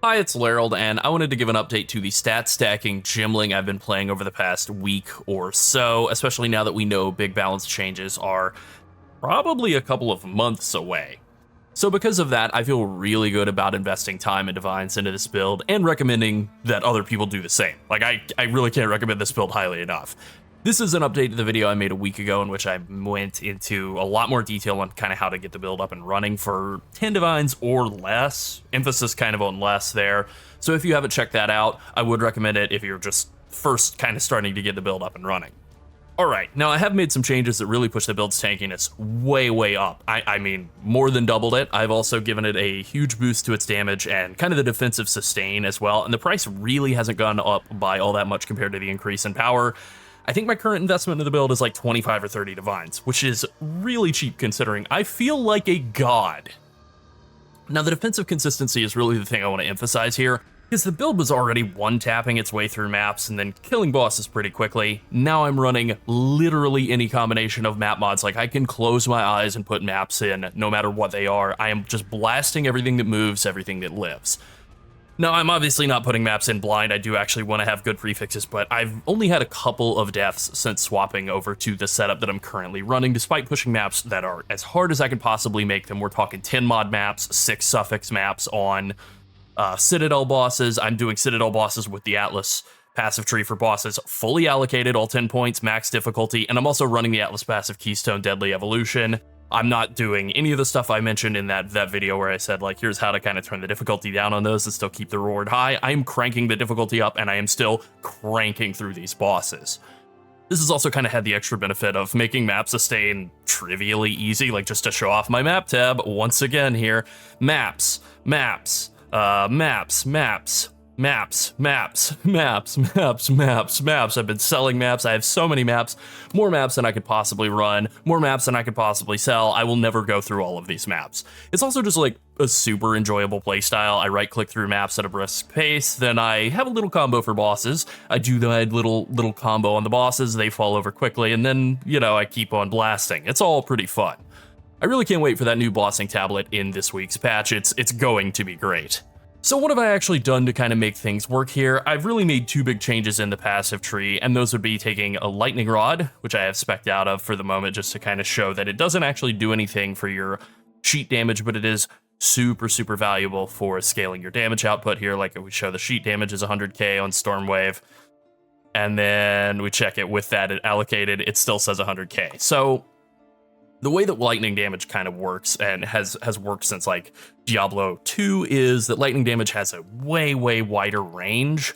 Hi, it's Larold, and I wanted to give an update to the Stat-Stacking Gemling I've been playing over the past week or so, especially now that we know big balance changes are probably a couple of months away. So because of that, I feel really good about investing time and divines into this build and recommending that other people do the same. Like, I really can't recommend this build highly enough. This is an update to the video I made a week ago in which I went into a lot more detail on kind of how to get the build up and running for 10 divines or less. Emphasis kind of on less there. So if you haven't checked that out, I would recommend it if you're just first kind of starting to get the build up and running. Alright, now I have made some changes that really push the build's tankiness way up. I mean, more than doubled it. I've also given it a huge boost to its damage and kind of the defensive sustain as well, and the price really hasn't gone up by all that much compared to the increase in power. I think my current investment in the build is like 25 or 30 divines, which is really cheap considering I feel like a god. Now the defensive consistency is really the thing I want to emphasize here, because the build was already one-tapping its way through maps and then killing bosses pretty quickly. Now I'm running literally any combination of map mods. Like, I can close my eyes and put maps in no matter what they are. I am just blasting everything that moves, everything that lives. Now, I'm obviously not putting maps in blind. I do actually want to have good prefixes, but I've only had a couple of deaths since swapping over to the setup that I'm currently running, despite pushing maps that are as hard as I can possibly make them. We're talking 10 mod maps, 6 suffix maps on Citadel bosses. I'm doing Citadel bosses with the Atlas passive tree for bosses, fully allocated, all 10 points, max difficulty, and I'm also running the Atlas passive Keystone Deadly Evolution. I'm not doing any of the stuff I mentioned in that video where I said, like, here's how to kind of turn the difficulty down on those and still keep the reward high. I am cranking the difficulty up, and I am still cranking through these bosses. This has also kind of had the extra benefit of making map sustain trivially easy, like just to show off my map tab once again here. Maps. I've been selling maps. I have so many maps, more maps than I could possibly run, more maps than I could possibly sell. I will never go through all of these maps. It's also just like a super enjoyable playstyle. I right click through maps at a brisk pace, then I have a little combo for bosses. I do the little combo on the bosses, they fall over quickly, and then, you know, I keep on blasting. It's all pretty fun. I really can't wait for that new bossing tablet in this week's patch. It's going to be great. So what have I actually done to kind of make things work here? I've really made 2 big changes in the passive tree, and those would be taking a lightning rod, which I have spec'd out of for the moment just to kind of show that it doesn't actually do anything for your sheet damage, but it is super valuable for scaling your damage output here. Like we show the sheet damage is 100k on Stormwave, and then we check it with that allocated, it still says 100k. So the way that lightning damage kind of works, and has worked since like Diablo 2, is that lightning damage has a way wider range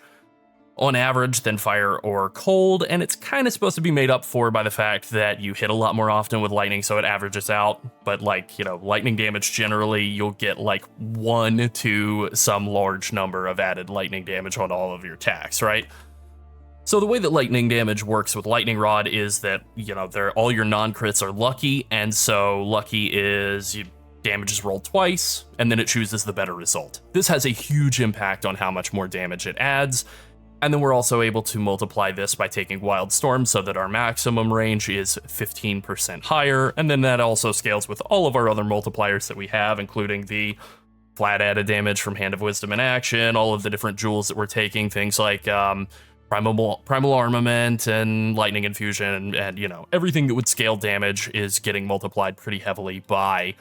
on average than fire or cold, and it's kind of supposed to be made up for by the fact that you hit a lot more often with lightning, so it averages out. But like, you know, lightning damage generally, you'll get like 1 to some large number of added lightning damage on all of your attacks, right? So the way that lightning damage works with lightning rod is that, you know, all your non-crits are lucky, and so lucky is damage is rolled twice, and then it chooses the better result. This has a huge impact on how much more damage it adds, and then we're also able to multiply this by taking Wild Storm so that our maximum range is 15% higher, and then that also scales with all of our other multipliers that we have, including the flat added damage from Hand of Wisdom in action, all of the different jewels that we're taking, things like Primal Armament and Lightning Infusion, and you know, everything that would scale damage is getting multiplied pretty heavily by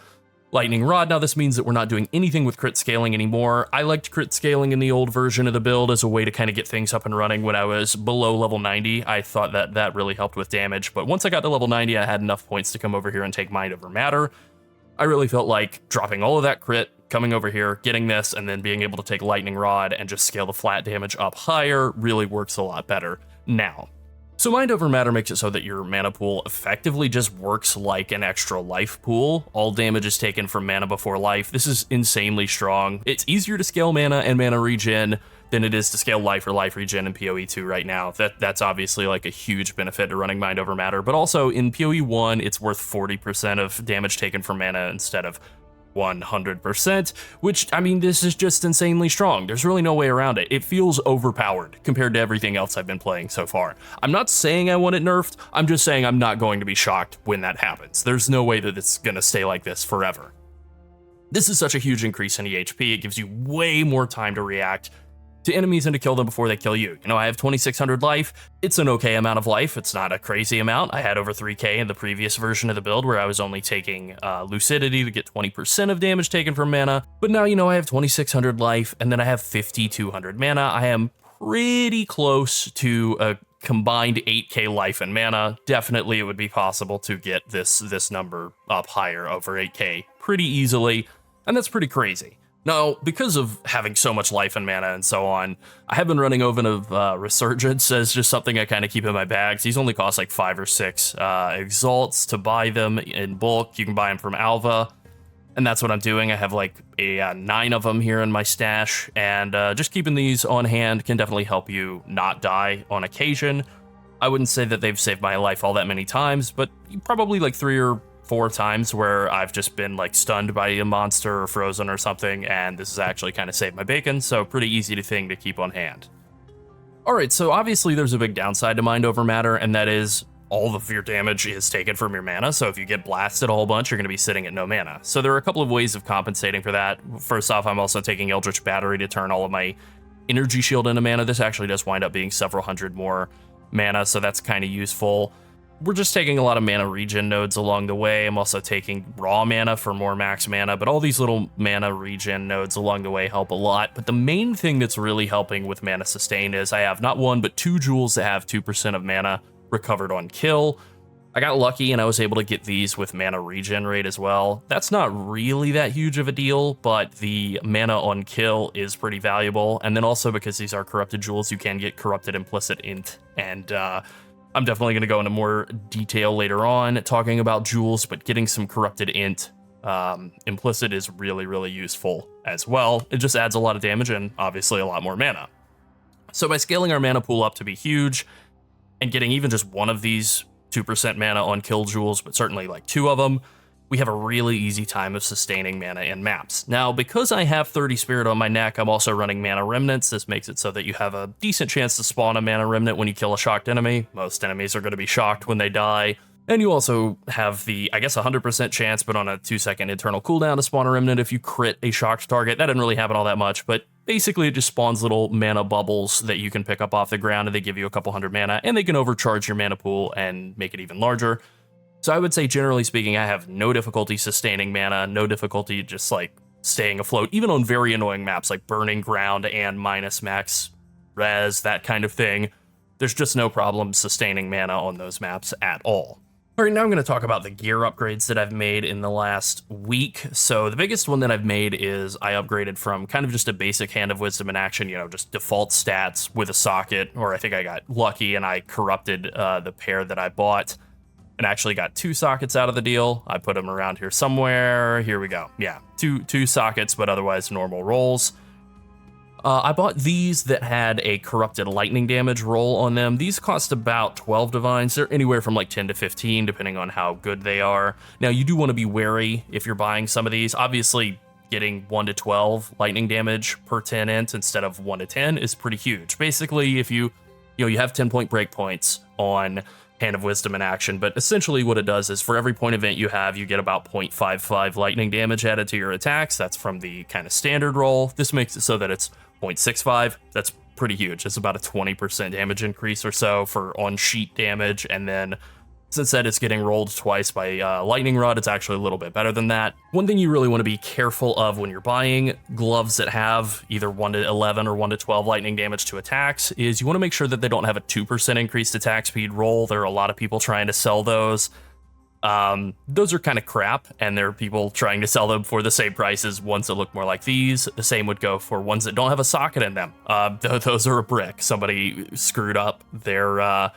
Lightning Rod. Now this means that we're not doing anything with crit scaling anymore. I liked crit scaling in the old version of the build as a way to kind of get things up and running when I was below level 90. I thought that really helped with damage, but once I got to level 90, I had enough points to come over here and take Mind Over Matter. I really felt like dropping all of that crit, coming over here, getting this, and then being able to take Lightning Rod and just scale the flat damage up higher really works a lot better now. So Mind Over Matter makes it so that your mana pool effectively just works like an extra life pool. All damage is taken from mana before life. This is insanely strong. It's easier to scale mana and mana regen than it is to scale life or life regen in PoE 2 right now. That's obviously like a huge benefit to running Mind Over Matter, but also in PoE 1, it's worth 40% of damage taken from mana instead of 100%, which, I mean, this is just insanely strong. There's really no way around it. It feels overpowered compared to everything else I've been playing so far. I'm not saying I want it nerfed, I'm just saying I'm not going to be shocked when that happens. There's no way that it's gonna stay like this forever. This is such a huge increase in EHP. It gives you way more time to react to enemies and to kill them before they kill you. You know, I have 2,600 life. It's an okay amount of life. It's not a crazy amount. I had over 3k in the previous version of the build where I was only taking Lucidity to get 20% of damage taken from mana. But now, you know, I have 2,600 life and then I have 5,200 mana. I am pretty close to a combined 8k life and mana. Definitely it would be possible to get this number up higher, over 8k, pretty easily. And that's pretty crazy. Now, because of having so much life and mana and so on, I have been running Oven of Resurgence as just something I kind of keep in my bags. These only cost like 5 or 6 exalts to buy them in bulk. You can buy them from Alva, and that's what I'm doing. I have like 9 of them here in my stash, and just keeping these on hand can definitely help you not die on occasion. I wouldn't say that they've saved my life all that many times, but probably like 3 or 4 times where I've just been like stunned by a monster or frozen or something, and this has actually kind of saved my bacon, so pretty easy thing to keep on hand. Alright, so obviously there's a big downside to Mind Over Matter, and that is all of your damage is taken from your mana, so if you get blasted a whole bunch, you're going to be sitting at no mana. So there are a couple of ways of compensating for that. First off, I'm also taking Eldritch Battery to turn all of my energy shield into mana. This actually does wind up being several hundred more mana, so that's kind of useful. We're just taking a lot of mana regen nodes along the way. I'm also taking raw mana for more max mana, but all these little mana regen nodes along the way help a lot. But the main thing that's really helping with mana sustain is I have not 1, but 2 jewels that have 2% of mana recovered on kill. I got lucky and I was able to get these with mana regen rate as well. That's not really that huge of a deal, but the mana on kill is pretty valuable. And then also because these are corrupted jewels, you can get corrupted implicit int, and I'm definitely going to go into more detail later on talking about jewels, but getting some corrupted int implicit is really, really useful as well. It just adds a lot of damage and obviously a lot more mana. So by scaling our mana pool up to be huge and getting even just one of these 2% mana on kill jewels, but certainly like 2 of them, we have a really easy time of sustaining mana in maps. Now, because I have 30 Spirit on my neck, I'm also running Mana Remnants. This makes it so that you have a decent chance to spawn a Mana Remnant when you kill a shocked enemy. Most enemies are going to be shocked when they die. And you also have the, I guess, 100% chance, but on a 2-second internal cooldown to spawn a Remnant if you crit a shocked target. That didn't really happen all that much, but basically it just spawns little mana bubbles that you can pick up off the ground, and they give you a couple hundred mana, and they can overcharge your mana pool and make it even larger. So I would say, generally speaking, I have no difficulty sustaining mana, no difficulty just like staying afloat, even on very annoying maps like Burning Ground and minus max res, that kind of thing. There's just no problem sustaining mana on those maps at all. All right, now I'm going to talk about the gear upgrades that I've made in the last week. So the biggest one that I've made is I upgraded from kind of just a basic Hand of Wisdom in action, you know, just default stats with a socket, or I think I got lucky and I corrupted the pair that I bought and actually got 2 sockets out of the deal. I put them around here somewhere. Here we go. Yeah, two sockets, but otherwise normal rolls. I bought these that had a corrupted lightning damage roll on them. These cost about 12 divines. They're anywhere from like 10 to 15, depending on how good they are. Now, you do want to be wary if you're buying some of these. Obviously, getting 1 to 12 lightning damage per 10 int instead of 1 to 10 is pretty huge. Basically, if you have 10-point breakpoints on Hand of Wisdom in action, but essentially what it does is for every point event you have, you get about 0.55 lightning damage added to your attacks. That's from the kind of standard roll. This makes it so that it's 0.65. That's pretty huge. It's about a 20% damage increase or so for on-sheet damage, and then since that is getting rolled twice by Lightning Rod, it's actually a little bit better than that. One thing you really want to be careful of when you're buying gloves that have either 1 to 11 or 1 to 12 lightning damage to attacks is you want to make sure that they don't have a 2% increased attack speed roll. There are a lot of people trying to sell those. Those are kind of crap, and there are people trying to sell them for the same price as ones that look more like these. The same would go for ones that don't have a socket in them. Those are a brick. Somebody screwed up their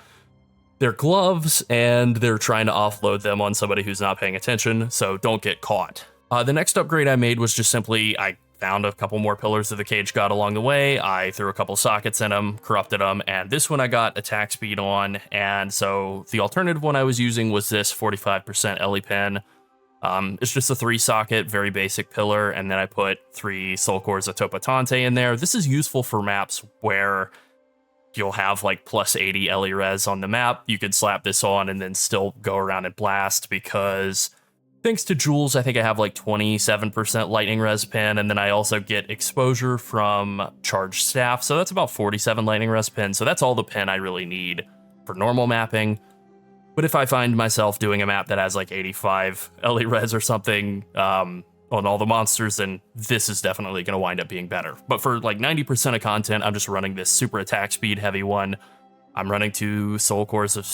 gloves, and they're trying to offload them on somebody who's not paying attention, so don't get caught. The next upgrade I made was just simply, I found a couple more Pillars of the Cage God along the way. I threw a couple sockets in them, corrupted them, and this one I got attack speed on, and so the alternative one I was using was this 45% Ellie Pen. It's just a 3-socket, very basic pillar, and then I put 3 Soul Cores of Topatante in there. This is useful for maps where you'll have like plus 80 Ellie res on the map. You could slap this on and then still go around and blast, because Thanks to jewels, I think I have like 27% lightning res pin, and then I also get exposure from charged staff, so that's about 47 lightning res pin, so that's all the pin I really need for normal mapping. But if I find myself doing a map that has like 85 LE res or something on all the monsters, then this is definitely going to wind up being better. But for like 90% of content, I'm just running this super attack speed heavy one. I'm running 2 soul cores of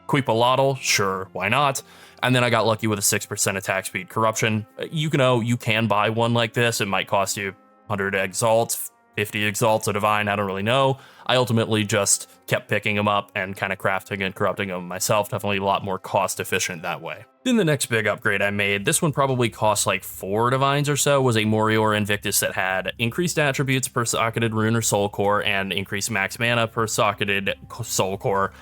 Queepalotl, sure, why not? And then I got lucky with a 6% attack speed corruption. You can buy one like this. It might cost you 100 exalts, 50 exalts, a divine, I don't really know. I ultimately just kept picking them up and kind of crafting and corrupting them myself. Definitely a lot more cost efficient that way. Then the next big upgrade I made, this one probably cost like 4 divines or so, was a Morior Invictus that had increased attributes per socketed rune or soul core and increased max mana per socketed soul core.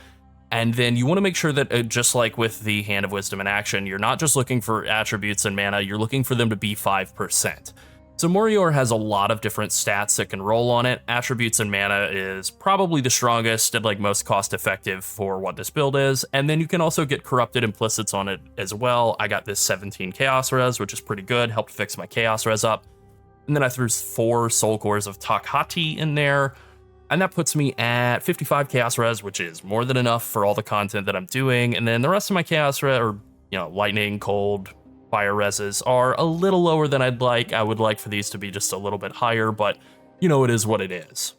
And then you want to make sure that, just like with the Hand of Wisdom in action, you're not just looking for attributes and mana, you're looking for them to be 5%. So Morior has a lot of different stats that can roll on it. Attributes and mana is probably the strongest and like most cost effective for what this build is. And then you can also get corrupted implicits on it as well. I got this 17 chaos res, which is pretty good, helped fix my chaos res up. And then I threw 4 soul cores of Takhati in there. And that puts me at 55 chaos res, which is more than enough for all the content that I'm doing. And then the rest of my chaos res, or lightning, cold, fire reses, are a little lower than I'd like. I would like for these to be just a little bit higher, but it is what it is.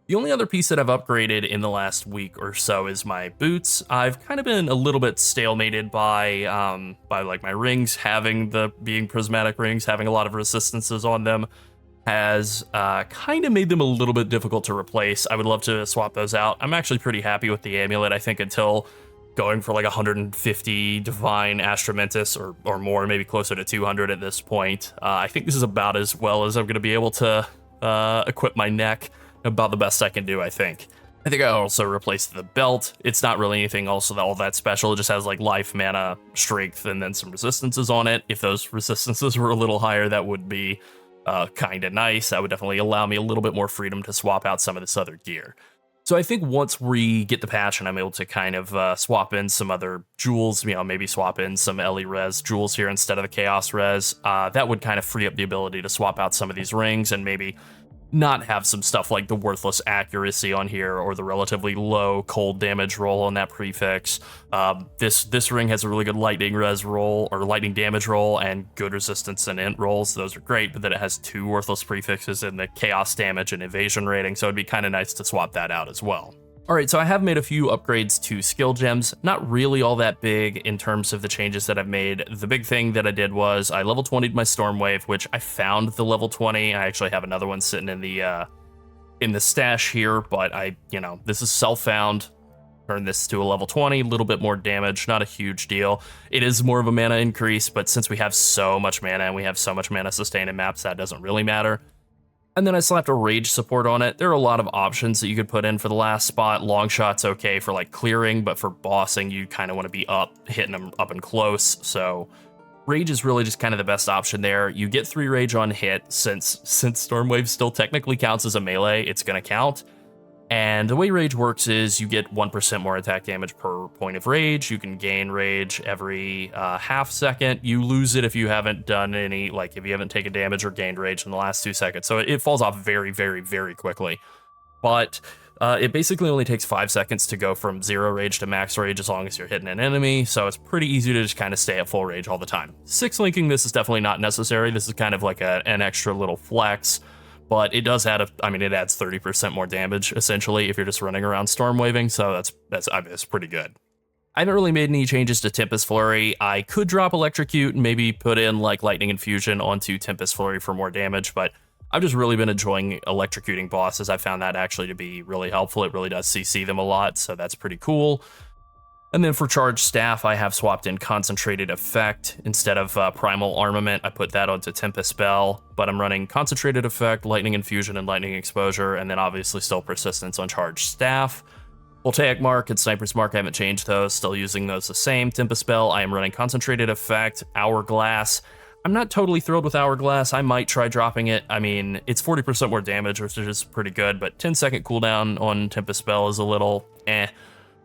The only other piece that I've upgraded in the last week or so is my boots. I've kind of been a little bit stalemated by like my rings being prismatic rings, having a lot of resistances on them. Has kind of made them a little bit difficult to replace. I would love to swap those out. I'm actually pretty happy with the amulet, I think, until going for like 150 divine Astramentus or more, maybe closer to 200 at this point. I think this is about as well as I'm going to be able to equip my neck. About the best I can do, I think. I think I also replaced the belt. It's not really anything also all that special. It just has like life, mana, strength, and then some resistances on it. If those resistances were a little higher, that would be kind of nice. That would definitely allow me a little bit more freedom to swap out some of this other gear. So I think once we get the patch and I'm able to kind of swap in some other jewels, maybe swap in some LE res jewels here instead of the chaos res, that would kind of free up the ability to swap out some of these rings and maybe not have some stuff like the worthless accuracy on here or the relatively low cold damage roll on that prefix. This ring has a really good lightning res roll or lightning damage roll and good resistance and int rolls. Those are great, but then it has 2 worthless prefixes in the chaos damage and evasion rating, so it'd be kind of nice to swap that out as well. Alright, so I have made a few upgrades to skill gems, not really all that big in terms of the changes that I've made. The big thing that I did was I level 20'd my Stormwave, which I found the level 20. I actually have another one sitting in the stash here, but this is self-found. Turn this to a level 20, a little bit more damage, not a huge deal. It is more of a mana increase, but since we have so much mana and we have so much mana sustain in maps, that doesn't really matter. And then I slapped a rage support on it. There are a lot of options that you could put in for the last spot. Long shot's okay for like clearing, but for bossing, you kind of want to be hitting them up and close. So rage is really just kind of the best option there. You get 3 rage on hit. Since Stormwave still technically counts as a melee, it's going to count. And the way rage works is you get 1% more attack damage per point of rage. You can gain rage every half second. You lose it if you haven't done any, like if you haven't taken damage or gained rage in the last 2 seconds. So it falls off very, very, very quickly. But it basically only takes 5 seconds to go from 0 rage to max rage as long as you're hitting an enemy. So it's pretty easy to just kind of stay at full rage all the time. 6-linking this is definitely not necessary. This is kind of like an extra little flex. But it does add it adds 30% more damage, essentially, if you're just running around stormwaving, so that's pretty good. I haven't really made any changes to Tempest Flurry. I could drop Electrocute and maybe put in, like, Lightning Infusion onto Tempest Flurry for more damage, but I've just really been enjoying electrocuting bosses. I found that actually to be really helpful. It really does CC them a lot, so that's pretty cool. And then for Charged Staff, I have swapped in Concentrated Effect. Instead of Primal Armament, I put that onto Tempest Spell, but I'm running Concentrated Effect, Lightning Infusion, and Lightning Exposure, and then obviously still Persistence on Charged Staff. Voltaic Mark and Sniper's Mark, I haven't changed those, still using those the same. Tempest Spell, I am running Concentrated Effect, Hourglass. I'm not totally thrilled with Hourglass. I might try dropping it. I mean, it's 40% more damage, which is pretty good, but 10-second cooldown on Tempest Spell is a little eh.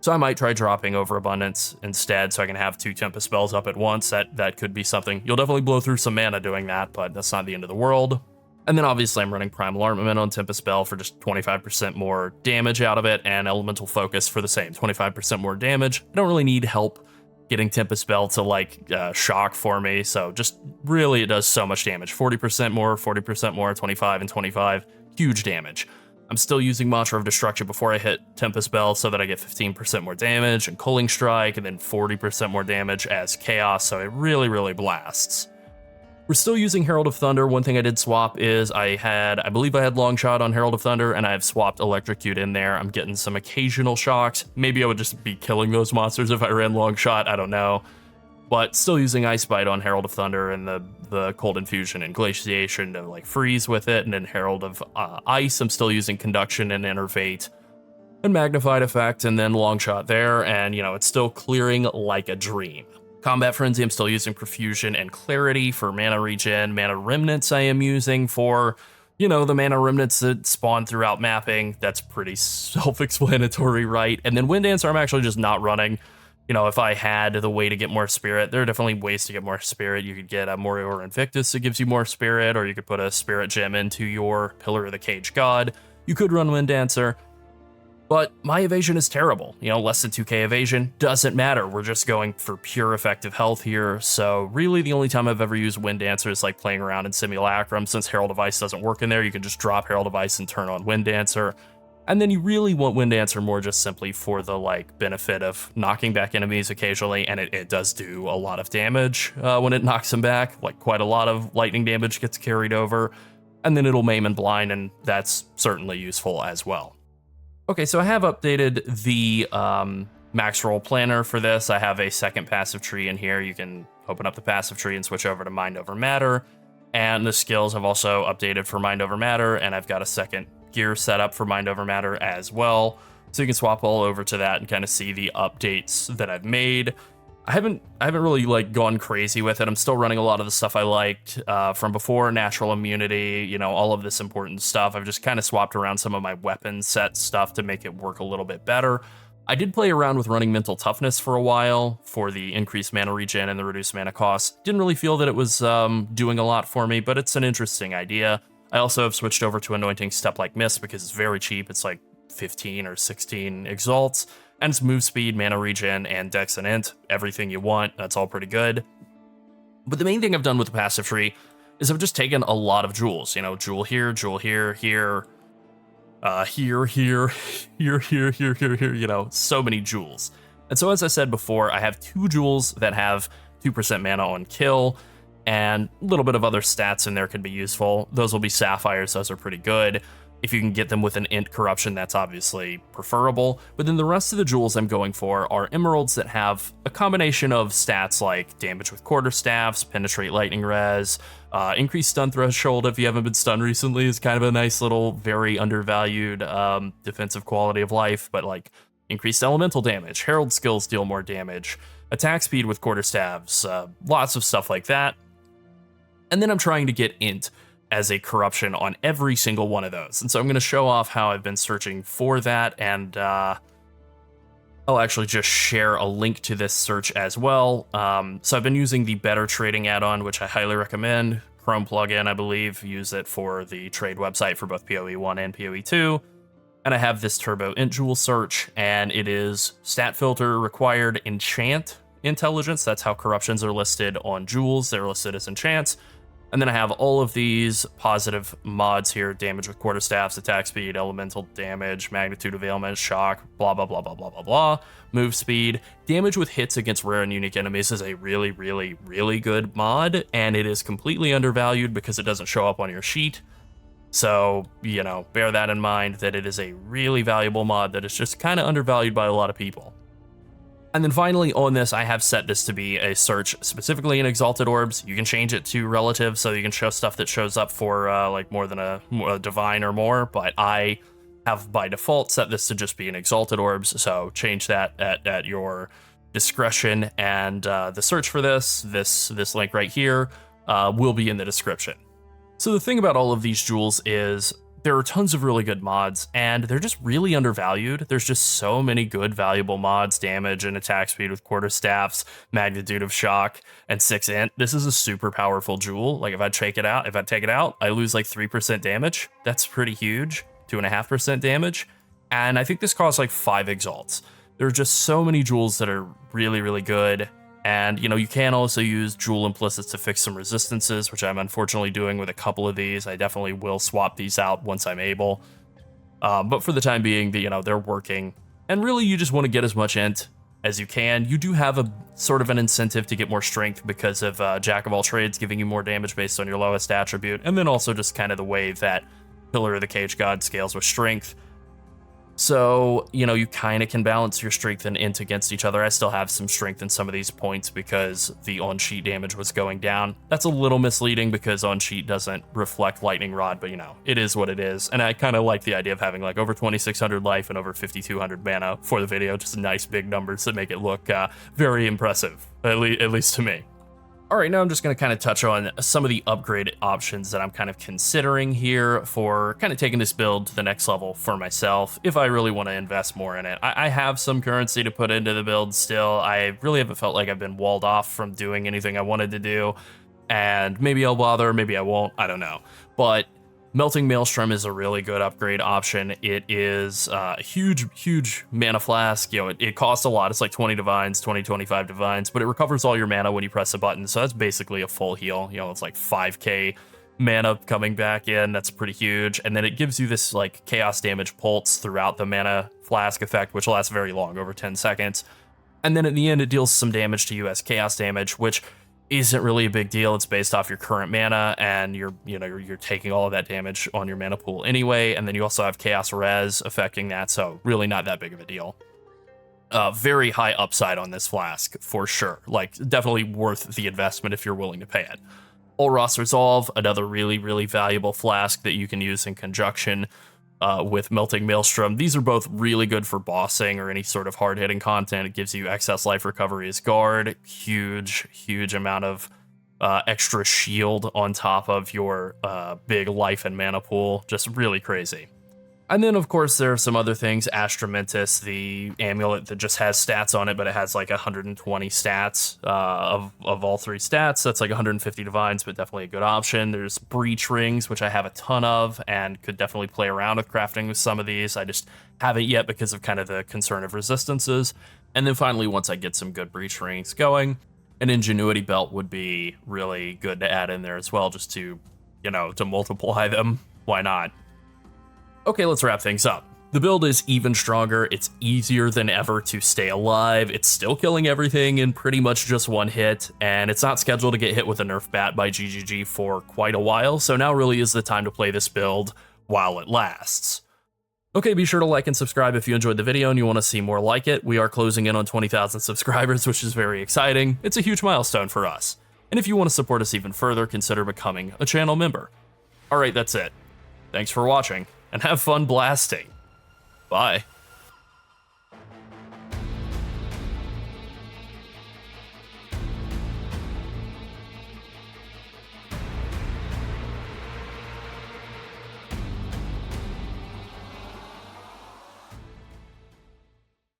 So I might try dropping Overabundance instead so I can have 2 Tempest spells up at once. That could be something. You'll definitely blow through some mana doing that, but that's not the end of the world. And then obviously I'm running Primal Armament on Tempest Spell for just 25% more damage out of it, and Elemental Focus for the same, 25% more damage. I don't really need help getting Tempest Spell to like shock for me, so just really it does so much damage. 40% more, 40% more, 25 and 25, huge damage. I'm still using Mantra of Destruction before I hit Tempest Spell so that I get 15% more damage, and Culling Strike, and then 40% more damage as Chaos, so it really, really blasts. We're still using Herald of Thunder. One thing I did swap is I believe I had Long Shot on Herald of Thunder, and I've swapped Electrocute in there. I'm getting some occasional shocks. Maybe I would just be killing those monsters if I ran Long Shot, I don't know. But still using Ice Bite on Herald of Thunder and the Cold Infusion and Glaciation to like freeze with it, and then Herald of Ice, I'm still using Conduction and Innervate and Magnified Effect, and then Long Shot there, and it's still clearing like a dream. Combat Frenzy, I'm still using Profusion and Clarity for mana regen. Mana Remnants I am using for, the mana remnants that spawn throughout mapping. That's pretty self-explanatory, right? And then Wind Dancer I'm actually just not running. If I had the way to get more spirit, there are definitely ways to get more spirit. You could get a Morior Invictus that gives you more spirit, or you could put a spirit gem into your Pillar of the Cage God. You could run Wind Dancer, but my evasion is terrible. Less than 2k evasion, doesn't matter. We're just going for pure effective health here. So really the only time I've ever used Wind Dancer is like playing around in Simulacrum. Since Herald of Ice doesn't work in there, you can just drop Herald of Ice and turn on Wind Dancer. And then you really want Wind Dancer more just simply for the benefit of knocking back enemies occasionally, and it does do a lot of damage when it knocks them back. Quite a lot of lightning damage gets carried over, and then it'll maim and blind, and that's certainly useful as well. Okay, so I have updated the max roll planner for this. I have a second passive tree in here. You can open up the passive tree and switch over to Mind Over Matter, and the skills I've also updated for Mind Over Matter, and I've got a second gear set up for Mind Over Matter as well, so you can swap all over to that and kind of see the updates that I've made. I haven't really gone crazy with it. I'm still running a lot of the stuff I liked from before, natural immunity, all of this important stuff. I've just kind of swapped around some of my weapon set stuff to make it work a little bit better. I did play around with running Mental Toughness for a while for the increased mana regen and the reduced mana cost. Didn't really feel that it was doing a lot for me, but it's an interesting idea. I also have switched over to Anointing Step Like Mist because it's very cheap. It's like 15 or 16 exalts, and it's move speed, mana regen, and dex and int. Everything you want. That's all pretty good. But the main thing I've done with the passive tree is I've just taken a lot of jewels. Jewel here, jewel here, here, here, so many jewels. And so as I said before, I have 2 jewels that have 2% mana on kill, and a little bit of other stats in there could be useful. Those will be sapphires, those are pretty good. If you can get them with an int corruption, that's obviously preferable. But then the rest of the jewels I'm going for are emeralds that have a combination of stats like damage with quarterstaffs, penetrate lightning res, increased stun threshold if you haven't been stunned recently is kind of a nice little, very undervalued defensive quality of life, but increased elemental damage, herald skills deal more damage, attack speed with quarterstaffs, lots of stuff like that. And then I'm trying to get int as a corruption on every single one of those. And so I'm going to show off how I've been searching for that, and I'll actually just share a link to this search as well. So I've been using the Better Trading add-on, which I highly recommend. Chrome plugin, I believe. Use it for the trade website for both PoE 1 and PoE 2. And I have this Turbo Int Jewel search, and it is stat filter required enchant intelligence. That's how corruptions are listed on jewels. They're listed as enchants. And then I have all of these positive mods here: damage with quarterstaffs, attack speed, elemental damage, magnitude of ailment, shock, blah, blah, blah, blah, blah, blah, blah. Move speed. Damage with hits against rare and unique enemies is a really, really, really good mod, and it is completely undervalued because it doesn't show up on your sheet. So, bear that in mind, that it is a really valuable mod that is just kind of undervalued by a lot of people. And then finally on this, I have set this to be a search specifically in Exalted Orbs. You can change it to relative, so you can show stuff that shows up for more than a divine or more, but I have by default set this to just be in Exalted Orbs, so change that at your discretion. And the search for this link right here will be in the description. So the thing about all of these jewels is There are tons of really good mods, and they're just really undervalued. There's just so many good, valuable mods, damage and attack speed with quarterstaffs, magnitude of shock, and 6 int. This is a super powerful jewel. Like, if I take it out, I lose like 3% damage. That's pretty huge. 2.5% damage. And I think this costs like 5 exalts. There are just so many jewels that are really, really good. And, you know, you can also use jewel implicits to fix some resistances, which I'm unfortunately doing with a couple of these. I definitely will swap these out once I'm able. But for the time being, you know, they're working. And really, you just want to get as much int as you can. You do have a sort of an incentive to get more strength because of Jack of all trades giving you more damage based on your lowest attribute. And then also just kind of the way that Pillar of the Cage God scales with strength. So, you know, you kind of can balance your strength and int against each other. I still have some strength in some of these points because the on-sheet damage was going down. That's a little misleading because on-sheet doesn't reflect Lightning Rod, but, you know, it is what it is. And I kind of like the idea of having, like, over 2,600 life and over 5,200 mana for the video. Just nice big numbers that make it look very impressive, at least to me. All right, now I'm just going to kind of touch on some of the upgrade options that I'm kind of considering here for kind of taking this build to the next level for myself, if I really want to invest more in it. I have some currency to put into the build still. I really haven't felt like I've been walled off from doing anything I wanted to do, and maybe I'll bother, maybe I won't, I don't know. But Melting Maelstrom is a really good upgrade option. It is a huge mana flask. You know, it costs a lot. It's like 20 divines, 25 divines, but it recovers all your mana when you press a button. So that's basically a full heal. You know, it's like 5k mana coming back in. That's pretty huge. And then it gives you this like chaos damage pulse throughout the mana flask effect, which lasts very long, over 10 seconds. And then at the end, it deals some damage to you as chaos damage, which isn't really a big deal. It's based off your current mana, and you're taking all of that damage on your mana pool anyway. And then you also have chaos res affecting that, so really not that big of a deal. Very high upside on this flask for sure. Like, definitely worth the investment if you're willing to pay it. Olros Resolve, another really valuable flask that you can use in conjunction with Melting Maelstrom. These are both really good for bossing or any sort of hard-hitting content. It gives you excess life recovery as guard, huge amount of extra shield on top of your big life and mana pool. Just really crazy. And then, of course, there are some other things. Astramentus, the amulet that just has stats on it, but it has like 120 stats of all 3 stats. That's like 150 divines, but definitely a good option. There's breach rings, which I have a ton of and could definitely play around with crafting with some of these. I just haven't yet because of kind of the concern of resistances. And then finally, once I get some good breach rings going, an ingenuity belt would be really good to add in there as well, just to, you know, to multiply them. Why not? Okay, let's wrap things up. The build is even stronger, it's easier than ever to stay alive, it's still killing everything in pretty much just one hit, and it's not scheduled to get hit with a nerf bat by GGG for quite a while, so now really is the time to play this build while it lasts. Okay, be sure to like and subscribe if you enjoyed the video and you want to see more like it. We are closing in on 20,000 subscribers, which is very exciting. It's a huge milestone for us. And if you want to support us even further, consider becoming a channel member. Alright, that's it. Thanks for watching, and have fun blasting. Bye.